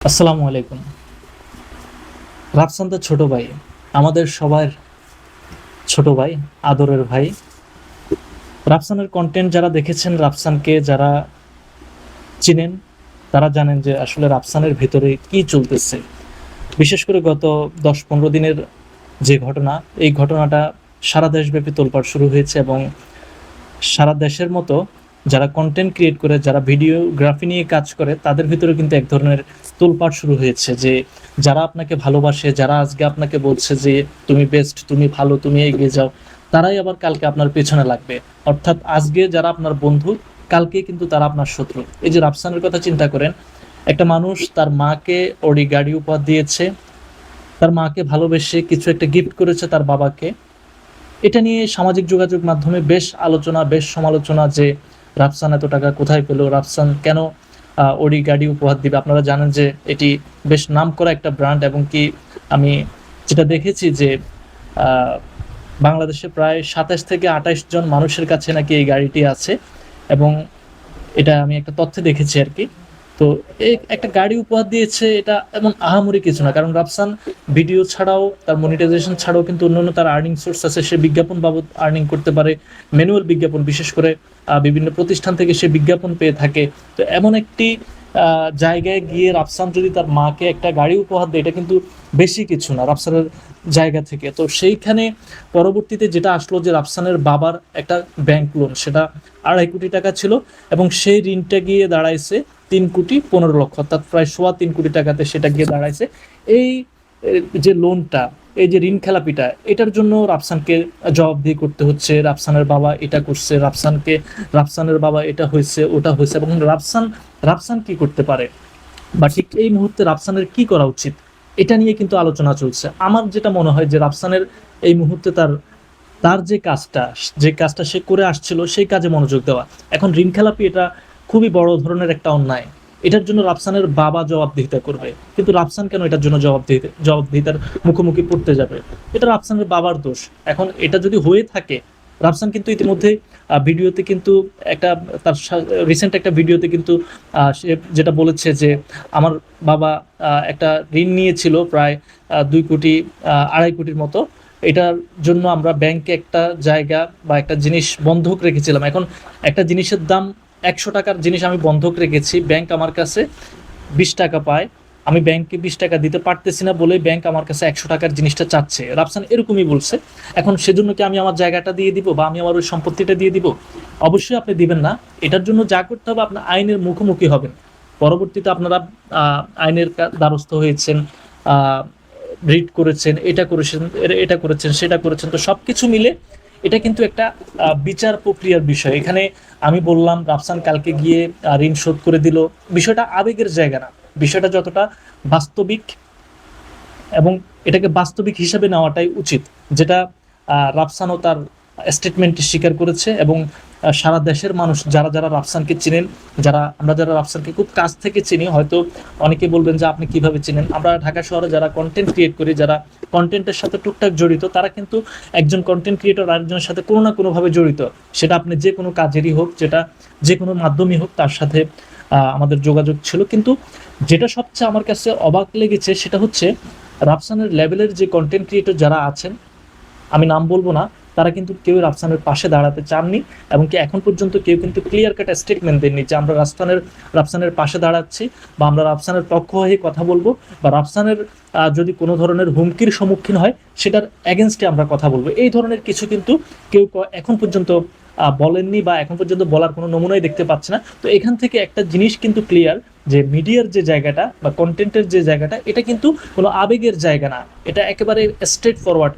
আসসালামু আলাইকুম। রাফসান তো ছোট ভাই, আমাদের সবার ছোট ভাই, আদরের ভাই। রাফসানের কন্টেন্ট যারা দেখেছেন, রাফসানকে যারা চিনেন, তারা জানেন যে আসলে রাফসানের ভেতরে কি চলতেছে। বিশেষ করে গত 10-15 দিনের যে ঘটনা, এই ঘটনাটা সারা দেশব্যাপী তোলপাড় শুরু হয়েছে এবং সারা দেশের মতো যারা কন্টেন্ট ক্রিয়েট করে, যারা ভিডিওগ্রাফি নিয়ে কাজ করে, তাদের ভিতরে কিন্তু এক ধরনের তোলপাড় শুরু হয়েছে যে যারা আপনাকে ভালোবাসে, যারা আজকে আপনাকে বলছে যে তুমি বেস্ট, তুমি ভালো, তুমি এগিয়ে যাও, তারাই আবার কালকে আপনার পেছনে লাগবে। অর্থাৎ আজকে যারা আপনার বন্ধু, কালকে কিন্তু তারা আপনার শত্রু। এই যে রাফসানের কথা চিন্তা করেন, একটা মানুষ তার মাকে অডি গাড়ি উপহার দিয়েছে, তার মাকে ভালোবেসে কিছু একটা গিফট করেছে তার বাবাকে। এটা নিয়ে সামাজিক যোগাযোগ মাধ্যমে বেশ আলোচনা, বেশ সমালোচনা যে রাফসান এত টাকা কোথায় পেল, রাফসান কেন ওডি গাড়ি উপহার দিবে। আপনারা জানেন যে এটি বেশ নামকরা একটা ব্র্যান্ড, এবং কি আমি যেটা দেখেছি যে আহ, বাংলাদেশে প্রায় 27 থেকে 28 জন মানুষের কাছে নাকি এই গাড়িটি আছে, এবং এটা আমি একটা তথ্যে দেখেছি আর কি। তো এই একটা গাড়ি উপহার দিয়েছে, এটা এমন আহামরি কিছু না, কারণ রাফসান ভিডিও ছাড়াও, তার মনিটাইজেশন ছাড়াও কিন্তু অন্যান্য তার আর্নিং সোর্স আছে। সে বিজ্ঞাপন বাবদ আর্নিং করতে পারে, ম্যানুয়াল বিজ্ঞাপন, বিশেষ করে বিভিন্ন প্রতিষ্ঠান থেকে সে বিজ্ঞাপন পেয়ে থাকে। তো এমন একটি জায়গায় গিয়ে রাফসান যদি তার মাকে একটা গাড়ি উপহার দেয়, এটা কিন্তু বেশি কিছু না রাফসানের জায়গা থেকে। তো সেইখানে পরবর্তীতে যেটা আসলো যে রাফসানের বাবার একটা ব্যাংক লোন, সেটা 2.5 কোটি টাকা ছিল, এবং সেই ঋণটা গিয়ে দাঁড়াইছে 3,15,00,000, অর্থাৎ প্রায় 3.25 কোটি টাকাতে সেটা গিয়ে দাঁড়াইছে। এই যে লোনটা, এই যে ঋণ খেলাপিটা, এটার জন্য রাফসানকে জবাবদিহি করতে হচ্ছে। রাফসানের বাবা এটা করছে, রাফসানের বাবা এটা হয়েছে, ওটা হয়েছে, এবং রাফসান কি করতে পারে, বা ঠিক এই মুহূর্তে রাফসানের কি করা উচিত, এটা নিয়ে কিন্তু আলোচনা চলছে। আমার যেটা মনে হয় যে রাফসানের এই মুহূর্তে তার তার যে কাজটা সে করে আসছিল, সেই কাজে মনোযোগ দেওয়া। এখন ঋণ খেলাপি, এটা খুবই বড় ধরনের একটা অন্যায়। এটার জন্য রাফসানের বাবা জবাবদিহিতা করবে, কিন্তু রাফসান কেন এটার জন্য জবাবদিহিতার মুখোমুখি পড়তে যাবে? এটা রাফসানের বাবার দোষ। এখন এটা যদি হয়ে থাকে, রাফসান কিন্তু ইতিমধ্যে ভিডিওতে কিন্তু একটা, তার রিসেন্ট একটা ভিডিওতে কিন্তু সে যেটা বলেছে যে আমার বাবা একটা ঋণ নিয়েছিল প্রায় 2 কোটি, 2.5 কোটির মতো। এটার জন্য আমরা ব্যাংকে একটা জায়গা বা একটা জিনিস বন্ধক রেখেছিলাম। এখন একটা জিনিসের দাম 100 টাকার জিনিস আমি বন্ধক রেখেছি, ব্যাংক আমার কাছে 20 টাকা পায়। আমি ব্যাংকে 20 টাকা দিতে পারতেছি না বলে ব্যাংক আমার কাছে 100 টাকার জিনিসটা চাচ্ছে। রাফসান এরকমই বলছে। এখন সেজন্য কি আমি আমার জায়গাটা দিয়ে দিব, বা আমি আমার ওই সম্পত্তিটা দিয়ে দিব? অবশ্যই আপনি দিবেন না। এটার জন্য যা করতে হবে, আপনার আইনের মুখোমুখি হবেন। পরবর্তীতে আপনারা আইনের দ্বারস্থ হয়েছেন, রিড করেছেন, এটা করেছেন, সেটা করেছেন। তো সবকিছু মিলে এটা কিন্তু একটা বিচার প্রক্রিয়ার বিষয়। এখানে আমি বললাম রাফসান কালকে গিয়ে ঋণ শোধ করে দিল, বিষয়টা আবেগের জায়গা না। বিষয়টা যতটা বাস্তবিক, এবং এটাকে বাস্তবিক হিসাবে নেওয়াটাই উচিত, যেটা রাফসানও তার স্টেটমেন্টে স্বীকার করেছে। এবং সারা দেশের মানুষ যারা যারা রাফসানকে চিনেন, যারা রাফসানকে খুব কাছ থেকে চিনি, হয়তো অনেকে বলবেন যে আপনি কিভাবে চিনেন। আমরা ঢাকা শহরে যারা কন্টেন্ট ক্রিয়েট করি, যারা কন্টেন্টের সাথে টুকটাক জড়িত, তারা কিন্তু একজন কন্টেন্ট ক্রিয়েটর আরেকজনের সাথে কোনো না কোনোভাবে জড়িত। সেটা আপনি যে কোনো কাজেরই হোক, যেটা যে কোনো মাধ্যমই হোক, তার সাথে আমাদের যোগাযোগ ছিল। কিন্তু যেটা সবচেয়ে আমার কাছে অবাক লেগেছে, সেটা হচ্ছে রাফসানের লেভেলের যে কন্টেন্ট ক্রিয়েটর যারা আছেন, আমি নাম বলবো না, তারা কিন্তু কেউ রাফসানের পাশে দাঁড়াতে চাননি, এবং কি এখন পর্যন্ত কেউ কিন্তু ক্লিয়ার কাট স্টেটমেন্ট দেননি যে আমরা রাফসানের পাশে দাঁড়াচ্ছি, বা আমরা রাফসানের পক্ষ হয়ে কথা বলবো, বা রাফসানের যদি কোনো ধরনের হুমকির সম্মুখীন হয়, সেটার এগেনস্টে আমরা কথা বলবো। এই ধরনের কিছু কিন্তু কেউ এখন পর্যন্ত বলেননি, বা এখন পর্যন্ত বলার কোনো নমুনাই দেখতে পাচ্ছে না। তো এখান থেকে একটা জিনিস কিন্তু ক্লিয়ার, যে মিডিয়ার যে জায়গাটা বা কন্টেন্টের যে জায়গাটা, এটা কিন্তু কোনো আবেগের জায়গা না। এটা একেবারে স্ট্রেট ফরওয়ার্ড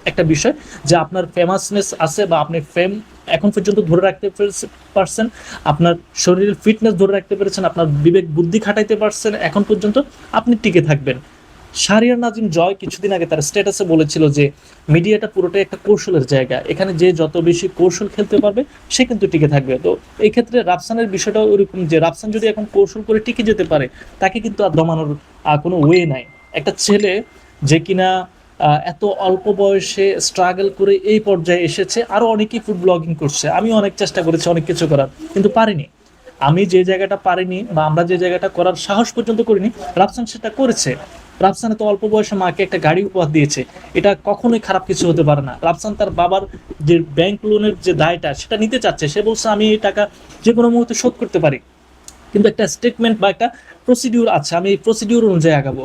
একটা বিষয়, যে আপনার ফেমাসনেস আছে, বা আপনি ফেম এখন পর্যন্ত ধরে রাখতে পারছেন, আপনার শরীরের ফিটনেস ধরে রাখতে পেরেছেন, আপনার বিবেক বুদ্ধি খাটাইতে পারছেন, এখন পর্যন্ত আপনি টিকে থাকবেন। শাহরিয়ার নাজিম জয় কিছুদিন আগে তার স্ট্যাটাসে বলেছিল যে মিডিয়াটা পুরোটাই একটা কৌশলের জায়গা, এখানে যে যত বেশি কৌশল খেলতে পারবে সে কিন্তু টিকে থাকবে। তো এই ক্ষেত্রে রাফসানের বিষয়টাও ওরকম, যে রাফসান যদি এখন কৌশল করে টিকে যেতে পারে, তাকে কিন্তু আর দমানোর কোনো ওয়ে নাই। একটা ছেলে যে কিনা এত অল্প বয়সে স্ট্রাগল করে এই পর্যায়ে এসেছে, আরও অনেকেই ফুড ব্লগিং করছে, আমিও অনেক চেষ্টা করেছি অনেক কিছু করার, কিন্তু পারিনি। আমি যে জায়গাটা পারিনি বা আমরা যে জায়গাটা করার সাহস পর্যন্ত করিনি, রাফসান সেটা করেছে। রাফসান তো অল্প বয়সে মাকে একটা গাড়ি উপহার দিয়েছে, এটা কখনোই খারাপ কিছু হতে পারে না। রাফসান তার বাবার যে ব্যাংক লোনের যে দায়টা সেটা নিতে চাচ্ছে, সে বলছে আমি এই টাকা যে কোনো মুহূর্তে শোধ করতে পারি, কিন্তু একটা স্টেটমেন্ট বা একটা প্রসিডিউর আছে, আমি এই প্রসিডিউর অনুযায়ী আগাবো।